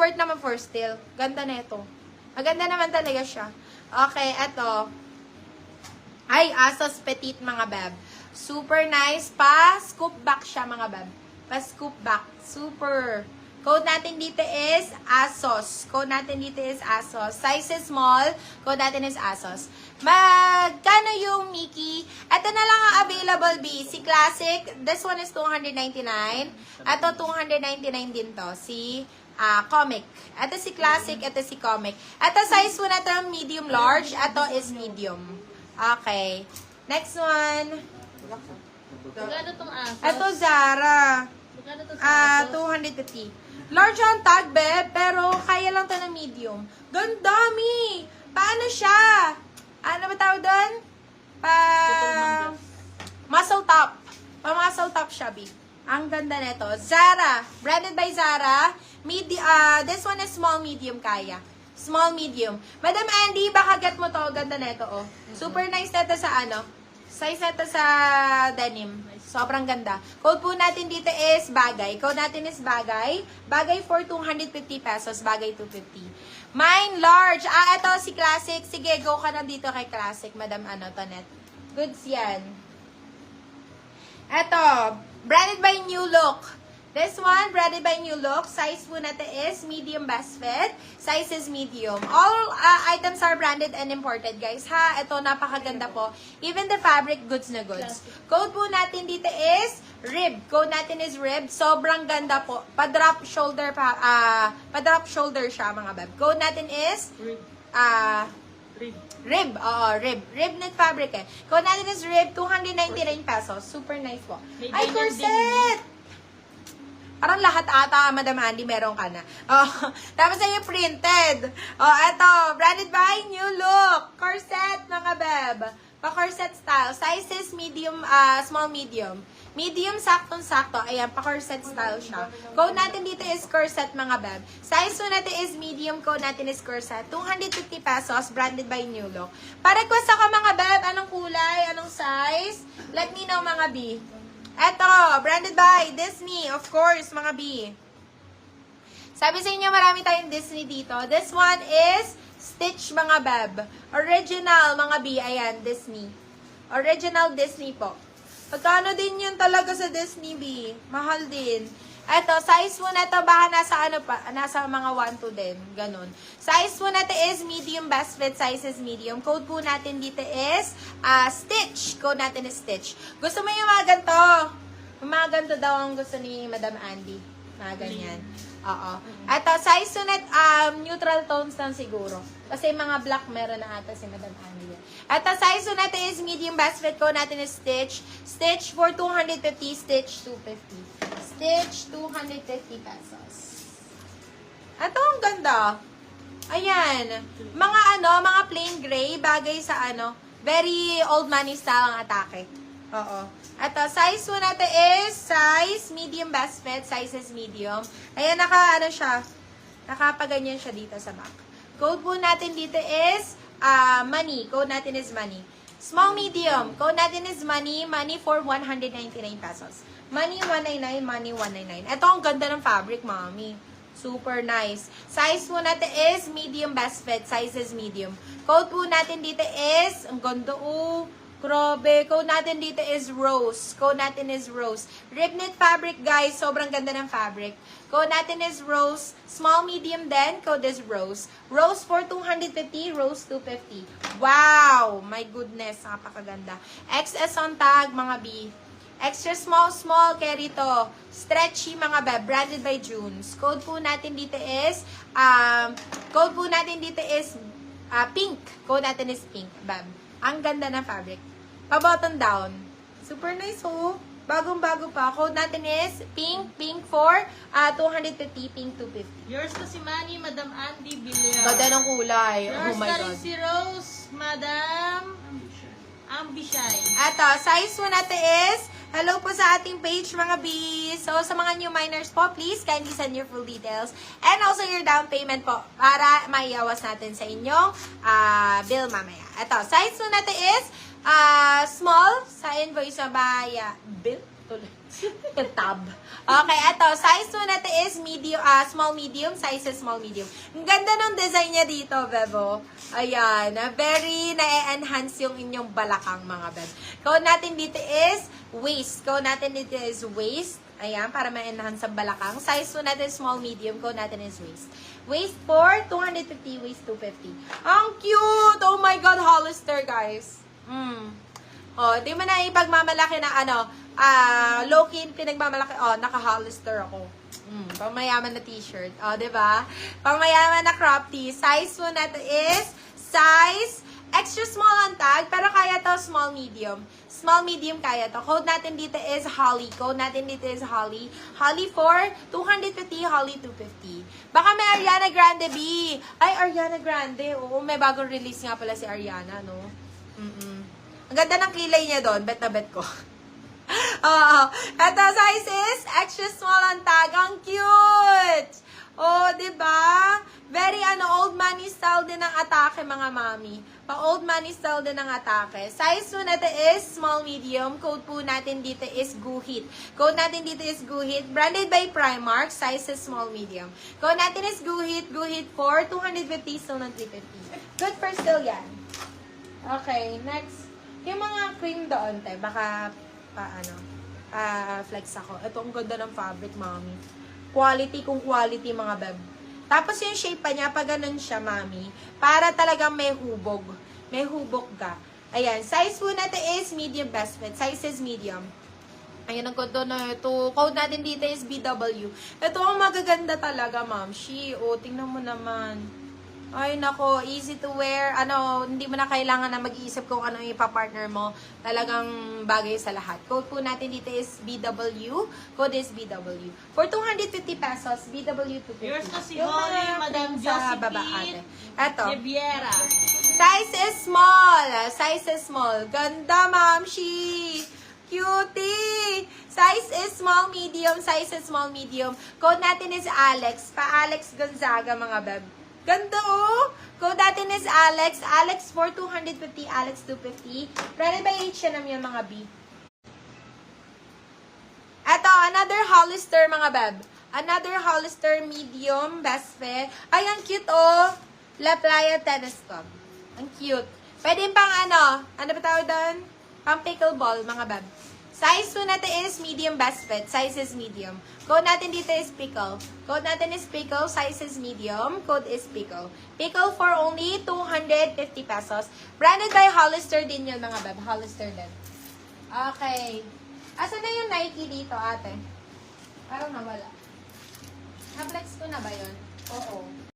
worth naman for steal. Ganda na ito. Maganda naman talaga siya. Okay, eto. Ay, Asos Petite mga beb. Super nice. Pa-scoop back siya mga beb. Pa-scoop back. Super. Code natin dito is Asos. Code natin dito is Asos. Size is small. Code natin is Asos. Magkano yung Mickey? Ito na lang ang available, B. Si Classic. This one is $299. Ito, $299 din to. Si Comic. Ito si Classic. Ito si Comic. Ito size po na to, medium large. Ito is medium. Okay. Next one. Magkano tong Asos? Ito, Zara. Magkano to sa Asos? 250. Large ang tag, beb, pero kaya lang to ng medium. Gandami! Paano siya? Ano ba tawag doon? Muscle top. Pa-muscle top siya, B. Ang ganda nito. Zara. Branded by Zara. This one is small, medium kaya. Small, medium. Madam Andy, baka get mo to. Ganda nito, oh. Super nice nito sa ano. Size nito sa denim. Sobrang ganda. Code po natin dito is bagay. Code natin is bagay. Bagay for 250 pesos. Bagay 250. Mine large. Ito si Classic. Sige, go ka na dito kay Classic, Madam Tonet. Goods yan. Ito, branded by New Look. This one, branded by New Look. Size po natin is medium best fit. Size is medium. All items are branded and imported, guys. Ha, ito, napakaganda po. Even the fabric, goods na goods. Code po natin dito is rib. Code natin is rib. Sobrang ganda po. Pa-drop shoulder pa-drop shoulder siya, mga beb. Code natin is rib. Oo, rib. Rib knit fabric eh. Code natin is rib, 299 pesos. Super nice po. Ay, corset! Parang lahat ata, Madam Andy, meron ka na. Oh, tapos ay yung printed. Oh, eto, branded by New Look. Corset, mga beb. Pa-corset style. Sizes medium, small, medium. Medium, saktong-sakto. Ayan, pa-corset style siya. Code natin dito is corset, mga beb. Size po natin is medium. Code natin is corset. 250 pesos, branded by New Look. Pa-request ako, mga beb. Anong kulay? Anong size? Let me know, mga B. Eto, branded by Disney, of course, mga B. Sabi sa inyo, marami tayong Disney dito. This one is Stitch, mga beb. Original, mga B. Ayan, Disney. Original Disney po. Pagkano din yun talaga sa Disney, B? Mahal din. Eto, size po na ito, baka nasa mga 1 to din. Ganun. Size po natin is medium best fit. Size is medium. Code po natin dito is Stitch. Code natin is Stitch. Gusto mo yung mga ganito? Yung mga ganito daw ang gusto ni Madam Andy. Mga ganyan. Oo. Eto, size po natin, neutral tones lang siguro. Kasi mga black meron na ata si Madam Andy. Eto, size po natin is medium best fit. Code natin is Stitch. Stitch for 250. Stitch 250. Stitch, 250 pesos. Ito, ang ganda. Ayan. Mga plain gray, bagay sa very old money style ang atake. Oo. Ito, size po natin is size medium best fit. Size is medium. Ayan, nakapaganyan siya dito sa back. Code po natin dito is money. Code natin is money. Small, medium. Code natin is money. Money for 199 pesos. Money 199, money 199. Ito ang ganda ng fabric, mami. Super nice. Size po natin is medium best fit. Size is medium. Code po natin dito is, ang ganda, oh. Grabe. Code natin dito is rose. Code natin is rose. Rib knit fabric, guys. Sobrang ganda ng fabric. Code natin is rose. Small, medium din. Code is rose. Rose for 250. Rose 250. Wow! My goodness. Napakaganda. XS on tag, mga B. Extra small, carry to. Stretchy, mga beb. Branded by Junes. Code po natin dito is, pink. Code natin is pink, beb. Ang ganda ng fabric. Pa-button down. Super nice, oh. Bagong-bago pa. Code natin is pink. Pink for 250. Pink 250. Yours to si Manny, Madam Andy Villar. Ganda ng kulay. Yours Oh my na rin God. si Rose, Madam Ambishay. Eto, size po natin is, hello po sa ating page, mga B. So, sa mga new miners po, please kindly send your full details. And also your down payment po para maiawas natin sa inyong bill mamaya. Ito, size po natin is small sa invoice sa bill. tuloy. Tab. Okay, eto. Size po natin is medium, small, medium. Size is small, medium. Ang ganda ng design niya dito, bebo. Ayan. Very na-enhance yung inyong balakang, mga beb. Code natin dito is waist. Code natin dito is waist. Ayan, para ma-enhance ang balakang. Size po natin small, medium. Code natin is waist. Waist for 250, waist 250. Ang cute! Oh my God, Hollister, guys. Oh, di mo na ipagmamalaki na low-key pinagmamalaki. Oh, naka-Hollister ako. Pangmayaman na t-shirt. Oh, di ba? Pangmayaman na crop tee. Size po natin is size extra small ang tag, pero kaya to small, medium. Small, medium kaya to. Code natin dito is Holly. Code natin dito is Holly. Holly for 250, Holly 250. Baka may Ariana Grande, B. Ay, Ariana Grande. Oo, may bagong release nga pala si Ariana, no? Ang ganda ng kilay niya doon. Bet na bet ko. Ito, size is extra small ang tag. Ang cute! Oh, diba? Very, old money style din ang atake, mga mami. Pa-old money style din ang atake. Size po natin is small, medium. Code po natin dito is Guhit. Code natin dito is Guhit. Branded by Primark. Size is small, medium. Code natin is Guhit. Guhit for 250, still ng 350. Good for still yan. Okay, next. Yung mga cream doon, te, baka, flex ako. Ito, ang ganda ng fabric, mami. Quality kung quality, mga beb. Tapos yung shape pa niya, pag ganun siya, mami, para talagang may hubog. May hubog ka. Ayan, size po natin is medium best fit. Size is medium. Ayan ang code na ito. Code natin dito is BW. Ito ang magaganda talaga, ma'am. O, tingnan mo naman. Ay, nako, easy to wear. Hindi mo na kailangan na mag-iisip kung ano yung ipapartner mo. Talagang bagay sa lahat. Code po natin dito is BW. Code is BW. For 250 pesos, BW 250. Yours na si Yung Holly, mga Madam cream sa baba, Josephine ate. Eto. Riviera. Size is small. Size is small. Ganda, mamshi. Cutie. Size is small, medium. Size is small, medium. Code natin is Alex. Pa Alex Gonzaga, mga beb. Ganda, oh! Code natin is Alex. Alex for 250, Alex 250. Branded by H&M yan, mga B. Eto, another Hollister, mga beb. Another Hollister medium, best fit. Ay, ang cute, oh! La Playa Tennis Club. Ang cute. Pwede pang ano ba tawag doon? Pang pickleball, mga beb. Size po natin is medium best fit. Size is medium. Code natin dito is pickle. Code natin is pickle. Size is medium. Code is pickle. Pickle for only 250 pesos. Branded by Hollister din yun, mga beb. Hollister din. Okay. Asan na yung Nike dito, ate? Parang nawala.